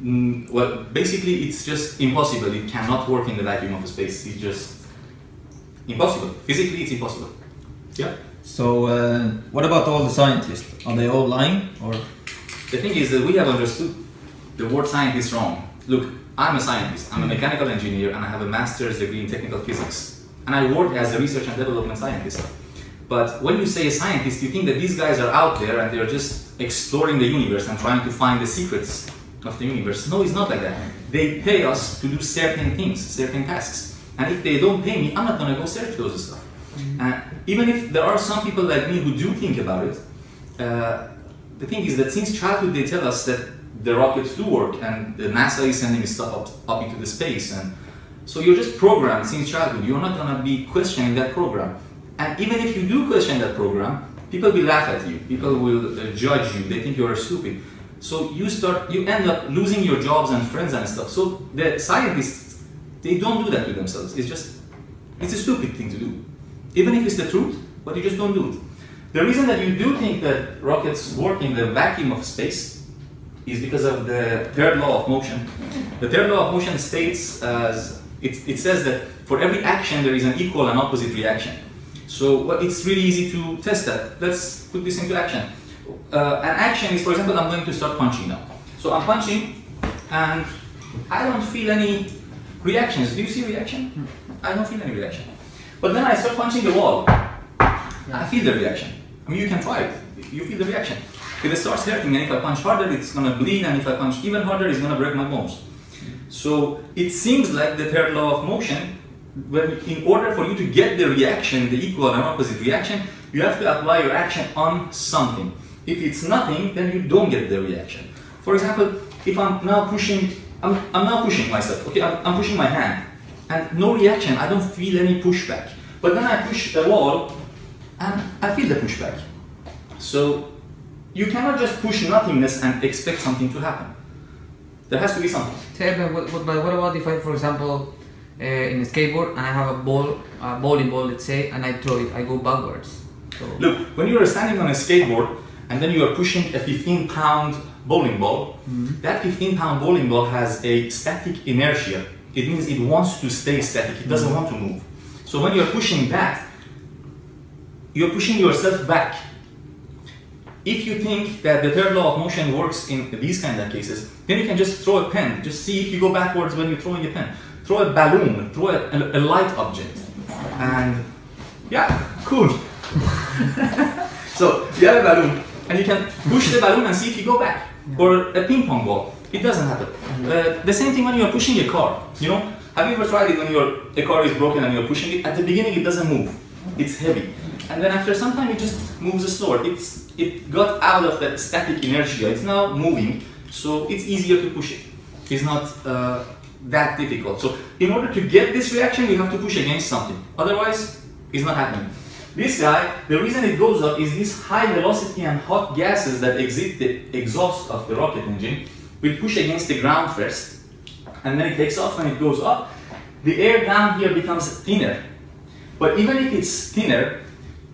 Well, basically it's just impossible. It cannot work in the vacuum of space. It's just impossible. Physically, it's impossible. Yeah. So, what about all the scientists? Are they all lying, or? The thing is that we have understood the word scientist wrong. Look, I'm a scientist. I'm a mechanical engineer, and I have a master's degree in technical physics. And I work as a research and development scientist. But when you say a scientist, you think that these guys are out there and they're just exploring the universe and trying to find the secrets of the universe. No, it's not like that. They pay us to do certain things, certain tasks. And if they don't pay me, I'm not gonna go search those stuff. Even if there are some people like me who do think about it, the thing is that since childhood they tell us that the rockets do work and the NASA is sending stuff up into the space, and so you're just programmed since childhood. You're not gonna be questioning that program. And even if you do question that program, people will laugh at you. People will judge you. They think you're stupid. So you end up losing your jobs and friends and stuff. So the scientists, they don't do that to themselves. It's a stupid thing to do. Even if it's the truth, but you just don't do it. The reason that you do think that rockets work in the vacuum of space is because of the third law of motion. The third law of motion states, it says that for every action there is an equal and opposite reaction. So it's really easy to test that. Let's put this into action. An action is, for example, I'm going to start punching now. So I'm punching and I don't feel any reactions. Do you see reaction? I don't feel any reaction. But then I start punching the wall. I feel the reaction. I mean, you can try it. You feel the reaction. If it starts hurting, and if I punch harder, it's going to bleed, and if I punch even harder, it's going to break my bones. So it seems like the third law of motion, when in order for you to get the reaction, the equal and opposite reaction, you have to apply your action on something. If it's nothing, then you don't get the reaction. For example, if I'm now pushing, I'm now pushing myself. Okay, I'm pushing my hand, and no reaction. I don't feel any pushback. But then I push the wall, and I feel the pushback. So you cannot just push nothingness and expect something to happen. There has to be something. But what about if I, for example, in a skateboard and I have a bowling ball, let's say, and I throw it, I go backwards. So look, when you are standing on a skateboard and then you are pushing a 15-pound bowling ball, that 15-pound bowling ball has a static inertia. It means it wants to stay static. It doesn't want to move. So when you're pushing that, you're pushing yourself back. If you think that the third law of motion works in these kind of cases, then you can just throw a pen. Just see if you go backwards when you're throwing a pen. Throw a balloon, throw a light object. And yeah, cool. So you have a balloon and you can push the balloon and see if you go back. Or a ping pong ball. It doesn't happen. The same thing when you're pushing a car. You know, have you ever tried it when a car is broken and you're pushing it? At the beginning it doesn't move. It's heavy. And then after some time it just moves slower. It got out of that static inertia. It's now moving, so it's easier to push it. It's not that difficult. So in order to get this reaction, you have to push against something. Otherwise, it's not happening. This guy, the reason it goes up is these high velocity and hot gases that exit the exhaust of the rocket engine will push against the ground first, and then it takes off and it goes up. The air down here becomes thinner. But even if it's thinner,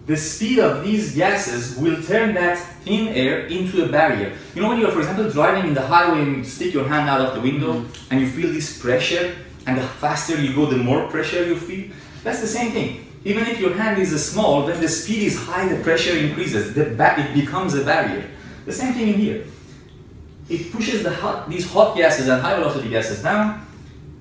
the speed of these gases will turn that thin air into a barrier. You know when you're, for example, driving in the highway and you stick your hand out of the window and you feel this pressure, and the faster you go, the more pressure you feel? That's the same thing. Even if your hand is small, when the speed is high, the pressure increases. It becomes a barrier. The same thing in here. It pushes these hot gases and high velocity gases down.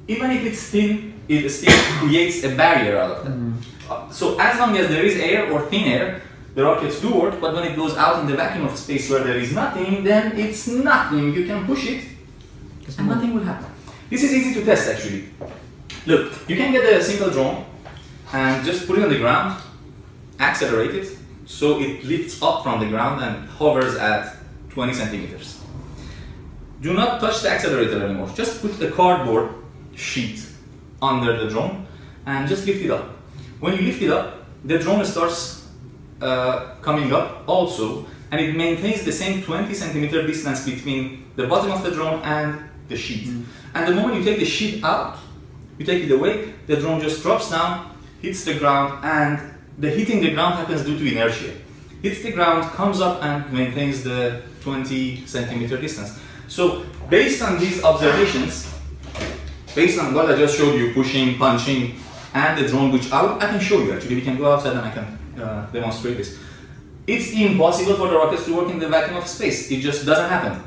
Even if it's thin, it still creates a barrier out of them. So as long as there is air or thin air, the rockets do work, but when it goes out in the vacuum of space where there is nothing, then it's nothing. You can push it and nothing will happen. This is easy to test actually. Look, you can get a single drone and just put it on the ground, accelerate it, so it lifts up from the ground and hovers at 20 centimeters. Do not touch the accelerator anymore. Just put a cardboard sheet under the drone and just lift it up. When you lift it up, the drone starts coming up also, and it maintains the same 20 centimeter distance between the bottom of the drone and the sheet. And the moment you take the sheet out, you take it away, the drone just drops down, hits the ground, and the hitting the ground happens due to inertia. Hits the ground, comes up and maintains the 20 centimeter distance. So based on these observations, based on what I just showed you, pushing, punching, and the drone, which I can show you actually, we can go outside and I can demonstrate this. It's impossible for the rockets to work in the vacuum of space. It just doesn't happen.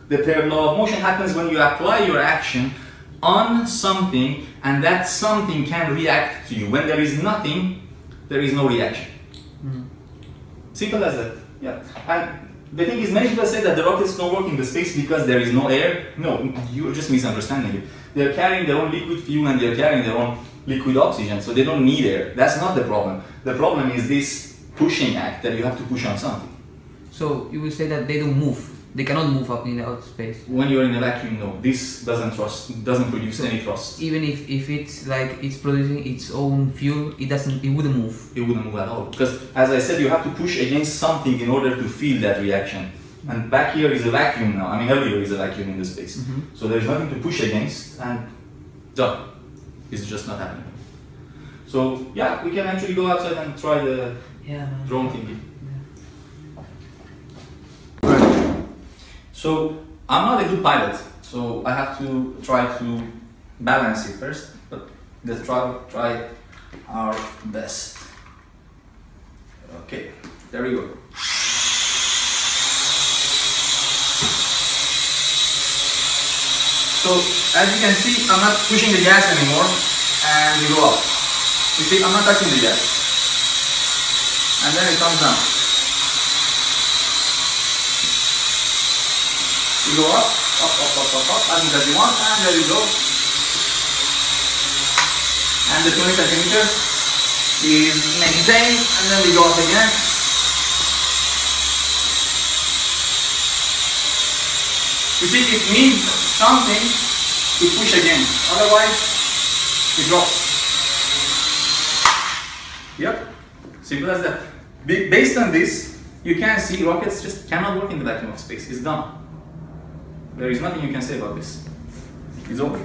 The paired law of motion happens when you apply your action on something and that something can react to you. When there is nothing, there is no reaction. Simple as that. Yeah. And the thing is, many people say that the rockets don't work in the space because there is no air. No, you're just misunderstanding it. They're carrying their own liquid fuel and they're carrying their own liquid oxygen, so they don't need air. That's not the problem. The problem is this pushing act that you have to push on something. So you will say that they don't move. They cannot move up in the outer space. When you're in a vacuum, no. This doesn't produce any thrust. Even if it's like it's producing its own fuel, it wouldn't move. It wouldn't move at all. Because as I said, you have to push against something in order to feel that reaction. And back here is a vacuum now. I mean, everywhere is a vacuum in the space. So there's nothing to push against, and done. It's just not happening. So yeah, we can actually go outside and try the drone thingy. So I'm not a good pilot, so I have to try to balance it first, but let's try our best. Okay, there we go. So as you can see, I'm not pushing the gas anymore, and we go up. You see, I'm not touching the gas, and then it comes down. You go up, as much as you want, and there you go. And the 20 centimeter is maintained, and then we go up again. You see, it needs something to push again, otherwise it drops. Yep, simple as that. Based on this, you can see rockets just cannot work in the vacuum of space. It's done. There is nothing you can say about this. It's over.